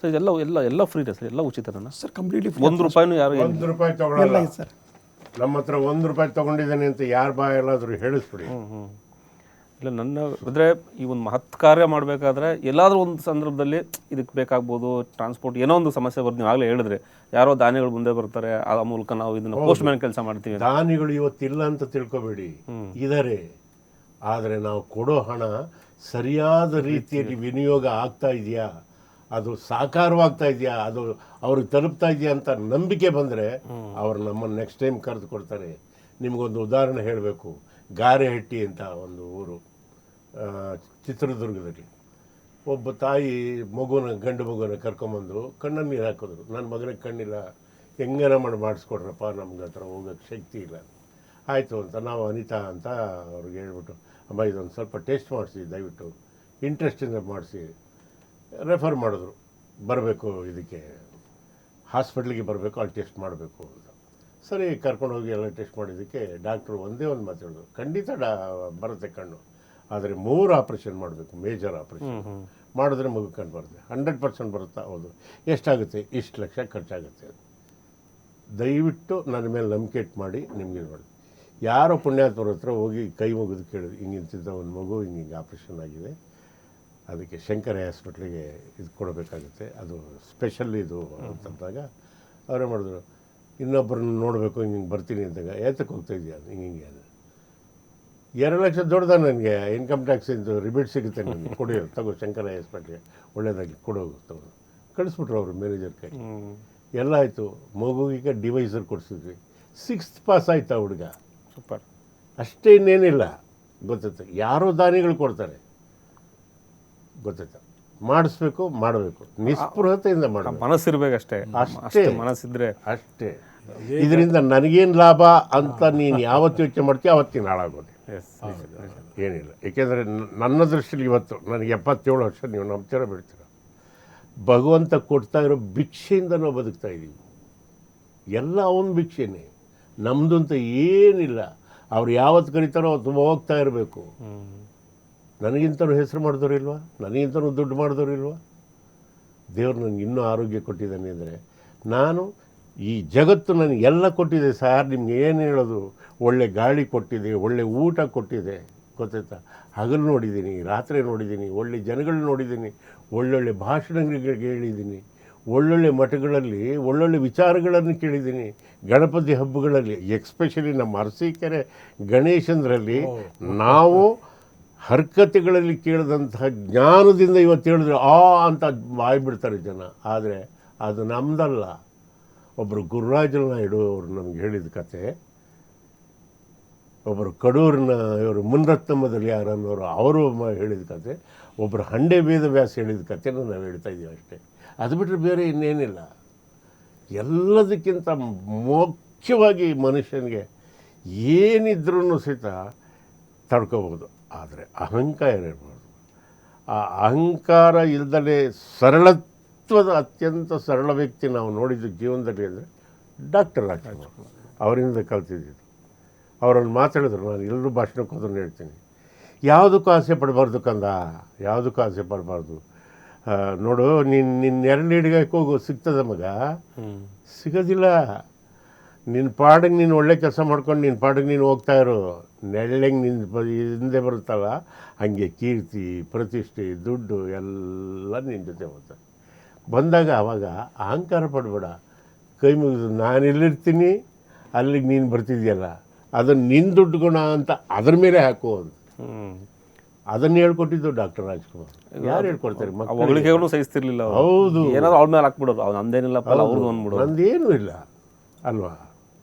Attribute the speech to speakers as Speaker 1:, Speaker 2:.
Speaker 1: Sir ಇದೆಲ್ಲ ಎಲ್ಲ ಎಲ್ಲ ಫ್ರೀ ಸರ್, ಎಲ್ಲ ಉಚಿತನ
Speaker 2: ಸರ್ ಕಂಪ್ಲೀಟ್ಲಿ
Speaker 1: ₹1 ಯಾರು
Speaker 3: ₹1 ತಗೊಳ್ಳಲ್ಲ
Speaker 2: ಸರ್.
Speaker 3: ನಮ್ಮ ಹತ್ರ ₹1 ತಗೊಂಡಿದ್ದಾನೆ ಅಂತ ಯಾರು ಬಾಯಲ್ಲಾದರೂ ಹೇಳಿಸ್ಬಿಡಿ.
Speaker 1: ಇಲ್ಲ ನನ್ನ ಅಂದರೆ ಈ ಒಂದು ಮಹತ್ ಕಾರ್ಯ ಮಾಡಬೇಕಾದ್ರೆ ಎಲ್ಲಾದರೂ ಒಂದು ಸಂದರ್ಭದಲ್ಲಿ ಇದಕ್ಕೆ ಬೇಕಾಗ್ಬೋದು, ಟ್ರಾನ್ಸ್ಪೋರ್ಟ್ ಏನೋ ಒಂದು ಸಮಸ್ಯೆ ಬರುತ್ತೆ. ನೀವು ಆಗಲೇ ಹೇಳಿದ್ರೆ ಯಾರೋ ದಾನಿಗಳು ಮುಂದೆ ಬರ್ತಾರೆ, ಆ ಮೂಲಕ ನಾವು ಇದನ್ನು ಪೋಸ್ಟ್ ಮ್ಯಾನ್ ಕೆಲಸ ಮಾಡ್ತೀವಿ.
Speaker 3: ದಾನಿಗಳು ಇವತ್ತಿಲ್ಲ ಅಂತ ತಿಳ್ಕೊಬೇಡಿ, ಇದ್ದಾರೆ. ಆದರೆ ನಾವು ಕೊಡೋ ಹಣ ಸರಿಯಾದ ರೀತಿಯಲ್ಲಿ ವಿನಿಯೋಗ ಆಗ್ತಾ ಇದೆಯಾ, ಅದು ಸಾಕಾರವಾಗ್ತಾ ಇದೆಯಾ, ಅದು ಅವ್ರಿಗೆ ತಲುಪ್ತಾ ಇದೆಯಾ ಅಂತ ನಂಬಿಕೆ ಬಂದರೆ ಅವ್ರು ನಮ್ಮನ್ನು ನೆಕ್ಸ್ಟ್ ಟೈಮ್ ಕರೆದು ಕೊಡ್ತಾರೆ. ನಿಮಗೊಂದು ಉದಾಹರಣೆ ಹೇಳಬೇಕು. ಗಾರೆಹಟ್ಟಿ ಅಂತ ಒಂದು ಊರು ಚಿತ್ರದುರ್ಗದಲ್ಲಿ. ಒಬ್ಬ ತಾಯಿ ಗಂಡು ಮಗುನ ಕರ್ಕೊಂಬಂದು ಕಣ್ಣನ್ನು ನೀರು ಹಾಕಿದ್ರು. ನನ್ನ ಮಗನಿಗೆ ಕಣ್ಣಿಲ್ಲ, ಹೆಂಗಾರ ಮಾಡಿಸ್ಕೊಡ್ರಪ್ಪ, ನಮ್ಗೆ ಹತ್ರ ಹೋಗೋಕ್ಕೆ ಶಕ್ತಿ ಇಲ್ಲ. ಆಯಿತು ಅಂತ ನಾವು ಅನಿತಾ ಅಂತ ಅವ್ರಿಗೆ ಹೇಳ್ಬಿಟ್ಟು, ಅಮ್ಮ ಇದೊಂದು ಸ್ವಲ್ಪ ಟೆಸ್ಟ್ ಮಾಡಿಸಿ ದಯವಿಟ್ಟು, ಇಂಟ್ರೆಸ್ಟಿಂದ ಮಾಡಿಸಿ ರೆಫರ್ ಮಾಡಿದ್ರು. ಬರಬೇಕು, ಇದಕ್ಕೆ ಹಾಸ್ಪಿಟ್ಲಿಗೆ ಬರಬೇಕು, ಅಲ್ಲಿ ಟೆಸ್ಟ್ ಮಾಡಬೇಕು ಅಂತ. ಸರಿ, ಕರ್ಕೊಂಡೋಗಿ ಎಲ್ಲ ಟೆಸ್ಟ್ ಮಾಡಿದ್ದಕ್ಕೆ ಡಾಕ್ಟ್ರು ಒಂದೇ ಒಂದು ಮಾತು ಹೇಳಿದ್ರು, ಖಂಡಿತ ಬರುತ್ತೆ ಕಣ್ಣು, ಆದರೆ 3 ಆಪ್ರೇಷನ್ ಮಾಡಬೇಕು, ಮೇಜರ್ ಆಪ್ರೇಷನ್ ಮಾಡಿದ್ರೆ ಮಗು ಕಣ್ಣು ಬರುತ್ತೆ. 100% ಬರುತ್ತಾ? ಹೌದು. ಎಷ್ಟಾಗುತ್ತೆ? ಇಷ್ಟು ಲಕ್ಷ ಖರ್ಚಾಗುತ್ತೆ. ದಯವಿಟ್ಟು ನನ್ನ ಮೇಲೆ ನಂಬಿಕೆ ಇಟ್ಟು ಮಾಡಿ, ನಿಮಗೆ ಮಾಡಿ. ಯಾರೋ ಪುಣ್ಯಾತ್ಮರ ಹತ್ರ ಹೋಗಿ ಕೈ ಮುಗಿದು ಕೇಳಿದ್ರು, ಹಿಂಗಿಂತಿದ್ದ ಒಂದು ಮಗು ಹಿಂಗೆ ಆಪ್ರೇಷನ್ ಆಗಿದೆ, ಅದಕ್ಕೆ ಶಂಕರ ಹಾಸ್ಪಿಟ್ಲಿಗೆ ಇದು ಕೊಡಬೇಕಾಗುತ್ತೆ, ಅದು ಸ್ಪೆಷಲ್ ಇದು ಅಂತಂದಾಗ ಅವರೇ ಮಾಡಿದ್ರು, ಇನ್ನೊಬ್ಬರನ್ನ ನೋಡಬೇಕು, ಹಿಂಗೆ ಬರ್ತೀನಿ ಅಂದಾಗ, ಏತಕ್ಕೆ ಹೋಗ್ತಾ ಇದೆಯಾ ಹಿಂಗೆ ಅದು 2 ಲಕ್ಷ ದೊಡ್ಡದ, ನನಗೆ ಇನ್ಕಮ್ ಟ್ಯಾಕ್ಸಿಂದು ರಿಬೇಟ್ ಸಿಗುತ್ತೆ, ನನಗೆ ಕೊಡಿ, ತಗೋ ಶಂಕರ ಹಾಸ್ಪಿಟ್ಲಿಗೆ ಒಳ್ಳೇದಾಗಿ ಕೊಡೋದು ತಗೋ. ಕಳಿಸ್ಬಿಟ್ರು ಅವರು ಮ್ಯಾನೇಜರ್ ಕೈ. ಎಲ್ಲ ಆಯಿತು. ಮಗುವಿಗೆ ಡಿವೈಸರ್ ಕೊಡಿಸಿದ್ವಿ. 6th ಪಾಸ್ ಆಯ್ತು ಹುಡುಗ.
Speaker 1: ಸೂಪರ್.
Speaker 3: ಅಷ್ಟೇ, ಇನ್ನೇನಿಲ್ಲ. ಗೊತ್ತಾಯ್ತು, ಯಾರೋ ದಾನಿಗಳು ಕೊಡ್ತಾರೆ, ಗೊತ್ತಾಯ್ತು. ಮಾಡಿಸ್ಬೇಕು, ಮಾಡಬೇಕು, ನಿಸ್ಪೃಹತೆಯಿಂದ ಮಾಡಬೇಕು,
Speaker 1: ಮನಸ್ಸಿರ್ಬೇಕಷ್ಟೇ.
Speaker 3: ಅಷ್ಟೇ,
Speaker 1: ಮನಸ್ಸಿದ್ರೆ
Speaker 3: ಅಷ್ಟೇ. ಇದರಿಂದ ನನಗೇನು ಲಾಭ ಅಂತ ನೀನು ಯಾವತ್ತು ಯೋಚನೆ ಮಾಡ್ತೀಯ ಅವತ್ತಿನ ಹಾಳಾಗೋದು. ಏನಿಲ್ಲ. ಏಕೆಂದರೆ ನನ್ನ ದೃಷ್ಟಿಯಲ್ಲಿ ಇವತ್ತು ನನಗೆ 77 ವರ್ಷ, ನೀವು ನಂಬ್ತೀರ ಬಿಡ್ತೀರ, ಭಗವಂತ ಕೊಡ್ತಾ ಇರೋ ಭಿಕ್ಷೆಯಿಂದ ನಾವು ಬದುಕ್ತಾ ಇದ್ದೀವಿ. ಎಲ್ಲ ಅವನ ಭಿಕ್ಷೆನೇ, ನಮ್ಮದು ಅಂತ ಏನಿಲ್ಲ. ಅವ್ರು ಯಾವತ್ತು ಕರೀತಾರೋ ಅವತ್ತು ಹೋಗ್ತಾ ಇರಬೇಕು. ನನಗಿಂತನೂ ಹೆಸರು ಮಾಡಿದವರಿಲ್ವಾ, ನನಗಿಂತನೂ ದುಡ್ಡು ಮಾಡಿದವರಿಲ್ವಾ? ದೇವ್ರು ನನಗೆ ಇನ್ನೂ ಆರೋಗ್ಯ ಕೊಟ್ಟಿದ್ದಾನೆ ಅಂದರೆ, ನಾನು ಈ ಜಗತ್ತು ನನಗೆ ಎಲ್ಲ ಕೊಟ್ಟಿದೆ ಸರ್. ನಿಮ್ಗೆ ಏನು ಹೇಳೋದು, ಒಳ್ಳೆ ಗಾಳಿ ಕೊಟ್ಟಿದೆ, ಒಳ್ಳೆ ಊಟ ಕೊಟ್ಟಿದೆ, ಗೊತ್ತಾಯ್ತಾ? ಹಗಲು ನೋಡಿದ್ದೀನಿ, ರಾತ್ರಿ ನೋಡಿದ್ದೀನಿ, ಒಳ್ಳೆ ಜನಗಳು ನೋಡಿದ್ದೀನಿ, ಒಳ್ಳೊಳ್ಳೆ ಭಾಷಣಗಳಿಗೆ ಹೇಳಿದ್ದೀನಿ, ಒಳ್ಳೊಳ್ಳೆ ಮಠಗಳಲ್ಲಿ ಒಳ್ಳೊಳ್ಳೆ ವಿಚಾರಗಳನ್ನು ಕೇಳಿದ್ದೀನಿ. ಗಣಪತಿ ಹಬ್ಬಗಳಲ್ಲಿ, ಎಕ್ಸ್ಪೆಷಲಿ ನಮ್ಮ ಅರಸೀಕೆರೆ ಗಣೇಶಂದ್ರಲ್ಲಿ ನಾವು ಹರ್ಕತೆಗಳಲ್ಲಿ ಕೇಳಿದಂತಹ ಜ್ಞಾನದಿಂದ ಇವತ್ತು ಹೇಳಿದ್ರೆ ಅಂತ ಬಾಯ್ಬಿಡ್ತಾರೆ ಜನ. ಆದರೆ ಅದು ನಮ್ಮದಲ್ಲ. ಒಬ್ಬರು ಗುರುರಾಜ ನಾಯ್ಡು ಅವರು ನಮ್ಗೆ ಹೇಳಿದ ಕತೆ, ಒಬ್ಬರು ಕಡೂರಿನ ಇವರು ಮುನ್ರತ್ನಮ್ಮದಲ್ಲಿ ಯಾರನ್ನೋರು ಅವರು ಹೇಳಿದ ಕತೆ, ಒಬ್ಬರು ಹಂಡೆ ವೇದವ್ಯಾಸ ಹೇಳಿದ ಕತೆನ ನಾವು ಹೇಳ್ತಾ ಇದ್ದೀವಿ ಅಷ್ಟೇ. ಅದು ಬಿಟ್ಟರೆ ಬೇರೆ ಇನ್ನೇನಿಲ್ಲ. ಎಲ್ಲದಕ್ಕಿಂತ ಮುಖ್ಯವಾಗಿ ಮನುಷ್ಯನಿಗೆ ಏನಿದ್ರೂ ಸಹಿತ ತಡ್ಕೋಬೋದು, ಆದರೆ ಅಹಂಕಾರ ಇರಬಾರ್ದು. ಆ ಅಹಂಕಾರ ಇಲ್ಲದಲೇ ಸರಳತ್ವದ ಅತ್ಯಂತ ಸರಳ ವ್ಯಕ್ತಿ ನಾವು ನೋಡಿದ್ದು ಜೀವನದಲ್ಲಿ ಅಂದರೆ ಡಾಕ್ಟರ್ ರಾಜ್ಕುಮಾರ್. ಅವರಿಂದ ಕಲ್ತಿದ್ದು. ಅವರನ್ನು ಮಾತಾಡಿದ್ರು, ನಾನು ಎಲ್ಲರೂ ಭಾಷಣಕ್ಕೆ ಹೋದ್ರೂ ಹೇಳ್ತೀನಿ, ಯಾವುದಕ್ಕೂ ಆಸೆ ಪಡಬಾರ್ದು ಕಂದ, ಯಾವುದಕ್ಕೂ ಆಸೆ ಪಡಬಾರ್ದು. ನೋಡು, ನಿನ್ನ ನೆರಳಿಡಿಗಕ್ಕೆ ಹೋಗು, ಸಿಗ್ತದೆ ಮಗ, ಸಿಗೋದಿಲ್ಲ. ನಿನ್ನ ಪಾಡಿಗೆ ನೀನು ಒಳ್ಳೆ ಕೆಲಸ ಮಾಡ್ಕೊಂಡು ನಿನ್ನ ಪಾಡಿಗೆ ನೀನು ಹೋಗ್ತಾ ಇರು. ನೆರಳಿಗೆ ನಿನ್ನ ಹಿಂದೆ ಬರುತ್ತಲ್ಲ, ಹಾಗೆ ಕೀರ್ತಿ, ಪ್ರತಿಷ್ಠೆ, ದುಡ್ಡು ಎಲ್ಲ ನಿನ್ನ ಜೊತೆ ಹೋಗ್ತದೆ. ಬಂದಾಗ ಆವಾಗ ಅಹಂಕಾರ ಪಡಬೇಡ. ಕೈ ಮುಗಿದು ನಾನೆಲ್ಲಿರ್ತೀನಿ ಅಲ್ಲಿಗೆ ನೀನು ಬರ್ತಿದ್ಯಲ್ಲ, ಅದನ್ನು ನಿನ್ನ ದುಡ್ಡು ಗುಣ ಅಂತ ಅದ್ರ ಮೇಲೆ ಹಾಕೋದು. ಅದನ್ನು ಹೇಳ್ಕೊಟ್ಟಿದ್ದು ಡಾಕ್ಟರ್ ರಾಜ್ಕುಮಾರ್. ಯಾರು ಹೇಳ್ಕೊಡ್ತಾರೆ?
Speaker 1: ಮಕ್ಕಳಿಗೆ ಸಹಿಸ್ತಿರ್ಲಿಲ್ಲ.
Speaker 3: ಹೌದು,
Speaker 1: ಏನಾದ್ರು ಅವ್ರ ಮೇಲೆ ಹಾಕ್ಬಿಡೋದು, ನಂದೇನಿಲ್ಲ, ಅವ್ರದ್ದು ಅಂದ್ಬಿಡೋದು,
Speaker 3: ನಂದೇನೂ ಇಲ್ಲ ಅಲ್ವಾ?